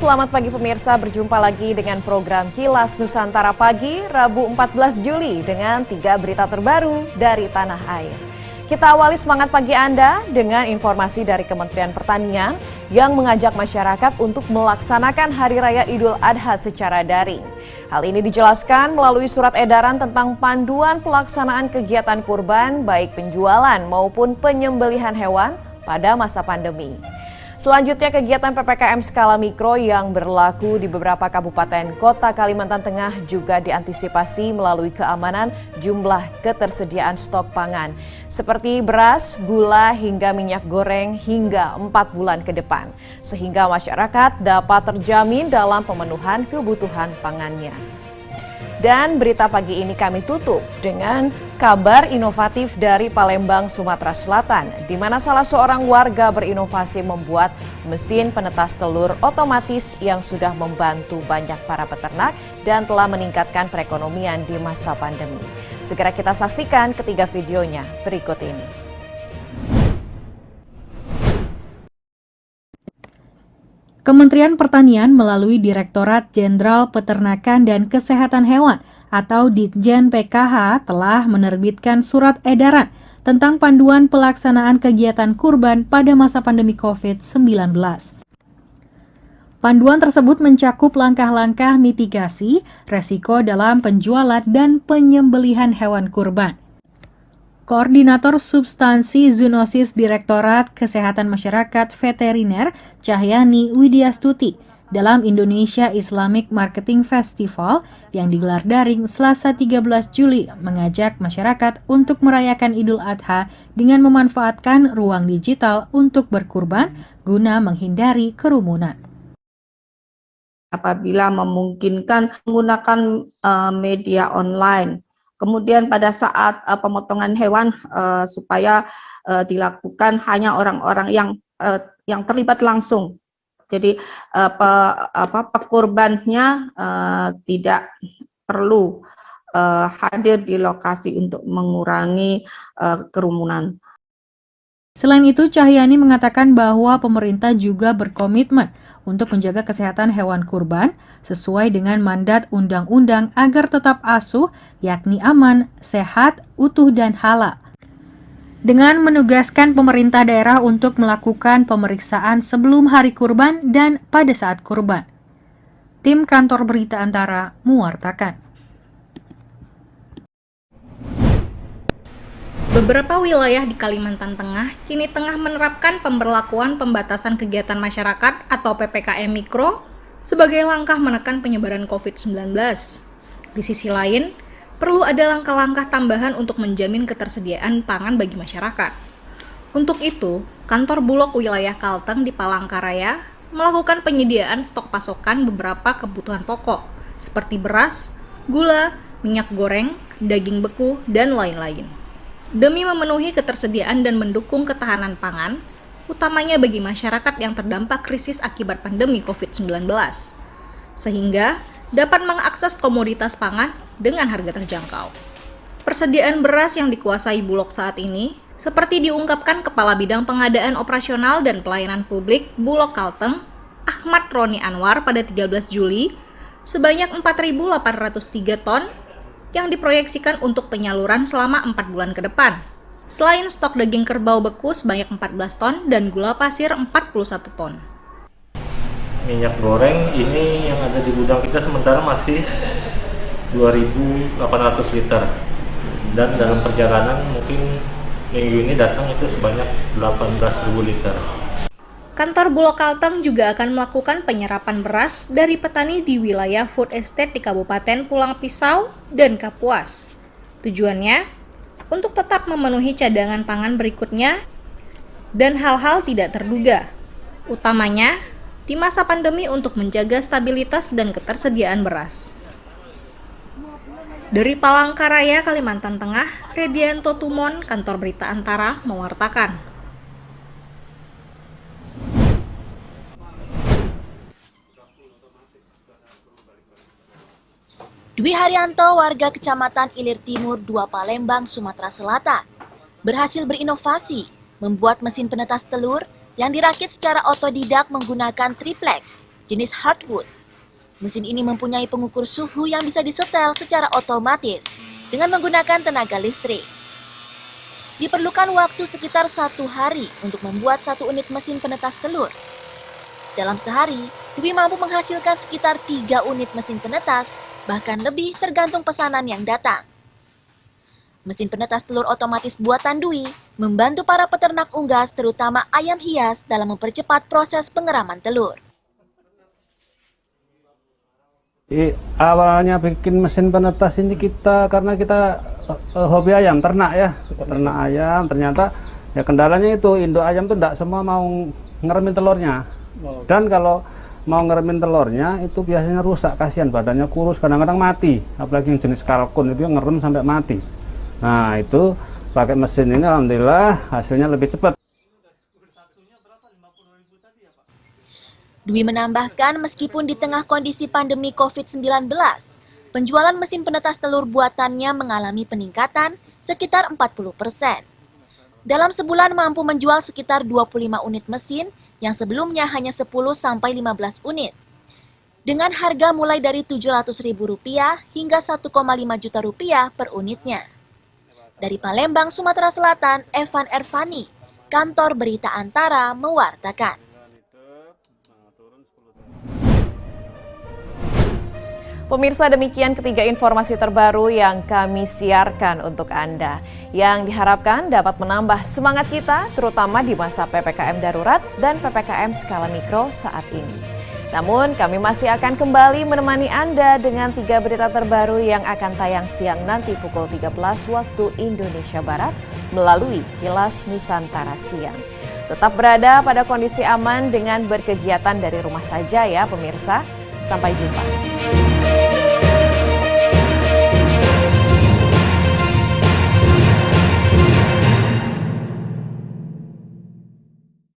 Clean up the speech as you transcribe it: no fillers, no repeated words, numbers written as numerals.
selamat pagi pemirsa. Berjumpa lagi dengan program Kilas Nusantara Pagi, Rabu 14 Juli dengan 3 berita terbaru dari tanah air. Kita awali semangat pagi Anda dengan informasi dari Kementerian Pertanian yang mengajak masyarakat untuk melaksanakan Hari Raya Idul Adha secara daring. Hal ini dijelaskan melalui surat edaran tentang panduan pelaksanaan kegiatan kurban baik penjualan maupun penyembelihan hewan pada masa pandemi. Selanjutnya kegiatan PPKM skala mikro yang berlaku di beberapa kabupaten kota Kalimantan Tengah juga diantisipasi melalui keamanan jumlah ketersediaan stok pangan seperti beras, gula hingga minyak goreng hingga 4 bulan ke depan sehingga masyarakat dapat terjamin dalam pemenuhan kebutuhan pangannya. Dan berita pagi ini kami tutup dengan kabar inovatif dari Palembang, Sumatera Selatan, di mana salah seorang warga berinovasi membuat mesin penetas telur otomatis yang sudah membantu banyak para peternak dan telah meningkatkan perekonomian di masa pandemi. Segera kita saksikan ketiga videonya berikut ini. Kementerian Pertanian melalui Direktorat Jenderal Peternakan dan Kesehatan Hewan atau Ditjen PKH telah menerbitkan surat edaran tentang panduan pelaksanaan kegiatan kurban pada masa pandemi COVID-19. Panduan tersebut mencakup langkah-langkah mitigasi resiko dalam penjualan dan penyembelihan hewan kurban. Koordinator Substansi Zoonosis Direktorat Kesehatan Masyarakat Veteriner Cahyani Widyastuti dalam Indonesia Islamic Marketing Festival yang digelar daring Selasa 13 Juli mengajak masyarakat untuk merayakan Idul Adha dengan memanfaatkan ruang digital untuk berkurban guna menghindari kerumunan. Apabila memungkinkan menggunakan media online. Kemudian pada saat pemotongan hewan supaya dilakukan hanya orang-orang yang terlibat langsung. Jadi pekurbannya tidak perlu hadir di lokasi untuk mengurangi kerumunan. Selain itu, Cahyani mengatakan bahwa pemerintah juga berkomitmen untuk menjaga kesehatan hewan kurban sesuai dengan mandat undang-undang agar tetap asuh, yakni aman, sehat, utuh, dan halal. Dengan menugaskan pemerintah daerah untuk melakukan pemeriksaan sebelum hari kurban dan pada saat kurban. Tim Kantor Berita Antara mewartakan. Beberapa wilayah di Kalimantan Tengah kini tengah menerapkan pemberlakuan pembatasan kegiatan masyarakat atau PPKM Mikro sebagai langkah menekan penyebaran COVID-19. Di sisi lain, perlu ada langkah-langkah tambahan untuk menjamin ketersediaan pangan bagi masyarakat. Untuk itu, kantor Bulog wilayah Kalteng di Palangkaraya melakukan penyediaan stok pasokan beberapa kebutuhan pokok seperti beras, gula, minyak goreng, daging beku, dan lain-lain. Demi memenuhi ketersediaan dan mendukung ketahanan pangan, utamanya bagi masyarakat yang terdampak krisis akibat pandemi COVID-19, sehingga dapat mengakses komoditas pangan dengan harga terjangkau. Persediaan beras yang dikuasai Bulog saat ini, seperti diungkapkan Kepala Bidang Pengadaan Operasional dan Pelayanan Publik Bulog Kalteng, Ahmad Roni Anwar pada 13 Juli, sebanyak 4.803 ton, yang diproyeksikan untuk penyaluran selama 4 bulan ke depan. Selain stok daging kerbau beku sebanyak 14 ton dan gula pasir 41 ton. Minyak goreng ini yang ada di gudang kita sementara masih 2.800 liter. Dan dalam perjalanan mungkin minggu ini datang itu sebanyak 18.000 liter. Kantor Bulog Kalteng juga akan melakukan penyerapan beras dari petani di wilayah food estate di Kabupaten Pulang Pisau dan Kapuas. Tujuannya untuk tetap memenuhi cadangan pangan berikutnya dan hal-hal tidak terduga, utamanya di masa pandemi untuk menjaga stabilitas dan ketersediaan beras. Dari Palangkaraya, Kalimantan Tengah, Redianto Tumon, Kantor Berita Antara, mewartakan. Dwi Haryanto, warga Kecamatan Ilir Timur 2 Palembang, Sumatera Selatan, berhasil berinovasi membuat mesin penetas telur yang dirakit secara otodidak menggunakan triplex jenis hardwood. Mesin ini mempunyai pengukur suhu yang bisa disetel secara otomatis dengan menggunakan tenaga listrik. Diperlukan waktu sekitar 1 hari untuk membuat 1 unit mesin penetas telur. Dalam sehari, Dwi mampu menghasilkan sekitar 3 unit mesin penetas, bahkan lebih tergantung pesanan yang datang. Mesin penetas telur otomatis buatan Dwi membantu para peternak unggas terutama ayam hias dalam mempercepat proses pengeraman telur. Awalnya bikin mesin penetas ini karena kita hobi ayam, ternak ya, ternak ayam. Ternyata ya kendalanya itu induk ayam tuh tidak semua mau ngeremin telurnya. Dan kalau mau ngeremin telurnya itu biasanya rusak, kasihan badannya kurus, kadang-kadang mati. Apalagi yang jenis kalkun itu yang ngerem sampai mati. Nah itu pakai mesin ini alhamdulillah hasilnya lebih cepat. Dwi menambahkan meskipun di tengah kondisi pandemi COVID-19, penjualan mesin penetas telur buatannya mengalami peningkatan sekitar 40%. Dalam sebulan mampu menjual sekitar 25 unit mesin yang sebelumnya hanya 10-15 unit. Dengan harga mulai dari Rp700.000 hingga Rp1,5 juta per unitnya. Dari Palembang, Sumatera Selatan, Evan Ervani, Kantor Berita Antara mewartakan. Pemirsa, demikian ketiga informasi terbaru yang kami siarkan untuk Anda, yang diharapkan dapat menambah semangat kita, terutama di masa PPKM darurat dan PPKM skala mikro saat ini. Namun, kami masih akan kembali menemani Anda dengan 3 berita terbaru yang akan tayang siang nanti pukul 13 waktu Indonesia Barat melalui Kilas Nusantara Siang. Tetap berada pada kondisi aman dengan berkegiatan dari rumah saja ya pemirsa. Sampai jumpa.